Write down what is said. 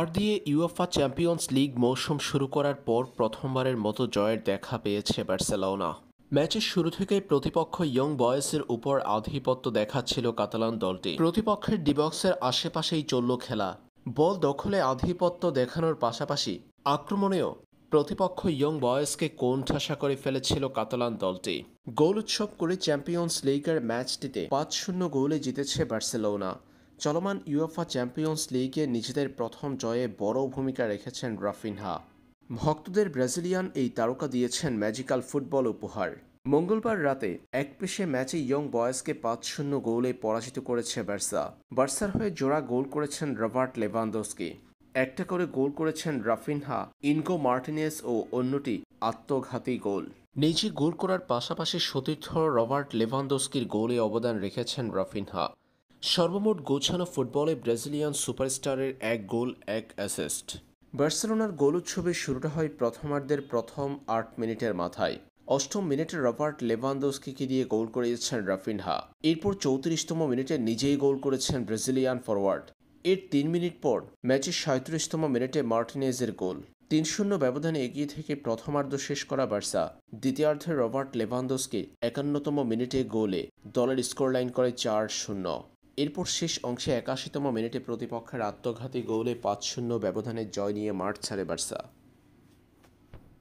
হার দিয়ে UEFA champions league মৌসুম শুরু করার পর প্রথমবারের মতো জয়ের দেখা পেয়েছে বার্সেলোনা। ম্যাচের শুরু থেকেই প্রতিপক্ষ ইয়ং বয়েসের উপর আধিপত্য দেখাচ্ছিল কাতালান দলটি। প্রতিপক্ষের ডিবক্সের আশেপাশেই চলল খেলা। বল দখলে আধিপত্য দেখানোর পাশাপাশি আক্রমণেও প্রতিপক্ষ ইয়ং বয়েসকে কোণঠাসা করে ফেলেছিল কাতালান দলটি। গোল উৎসব করে চ্যাম্পিয়ন্স লিগের ম্যাচটিতে ৫-০ গোলে জিতেছে বার্সেলোনা। চলমান ইউএফা চ্যাম্পিয়ন্স লিগে নিজেদের প্রথম জয়ে বড় ভূমিকা রেখেছেন রাফিনহা। ভক্তদের ব্রাজিলিয়ান এই তারকা দিয়েছেন ম্যাজিক্যাল ফুটবল উপহার। মঙ্গলবার রাতে একপেশে ম্যাচে ইয়ং বয়েসকে ৫-০ গোলে পরাজিত করেছে বার্সার হয়ে জোড়া গোল করেছেন রবার্ট লেভানদস্কি। একটা করে গোল করেছেন রাফিনহা, ইনগো মার্টিনেজ ও অন্যটি আত্মঘাতী গোল। নিজে গোল করার পাশাপাশি সতীর্থ রবার্ট লেভানদস্কির গোলে অবদান রেখেছেন রাফিনহা। সর্বমোট গোছানো ফুটবলে ব্রাজিলিয়ান সুপারস্টারের ১ গোল ১ অ্যাসিস্ট। বার্সেলোনার গোল উৎসবের শুরুটা হয় প্রথমার্ধের প্রথম ৮ মিনিটের মাথায়। ৮ম মিনিটে রবার্ট লেভানদস্কিকে দিয়ে গোল করিয়েছেন রাফিনহা। এরপর ৩৪তম মিনিটে নিজেই গোল করেছেন ব্রাজিলিয়ান ফরওয়ার্ড। এর ৩ মিনিট পর ম্যাচের ৩৭তম মিনিটে মার্টিনেজের গোল। ৩-০ ব্যবধানে এগিয়ে থেকে প্রথমার্ধ শেষ করা বার্সা দ্বিতীয়ার্ধে রবার্ট লেভানদস্কি ৫১তম মিনিটে গোলে দলের স্কোরলাইন করে ৪-০। এরপর শেষ অংশে ৮১তম মিনিটে প্রতিপক্ষের আত্মঘাতী গোলে ৫-০ ব্যবধানে জয় নিয়ে মাঠ ছাড়ে বার্সা।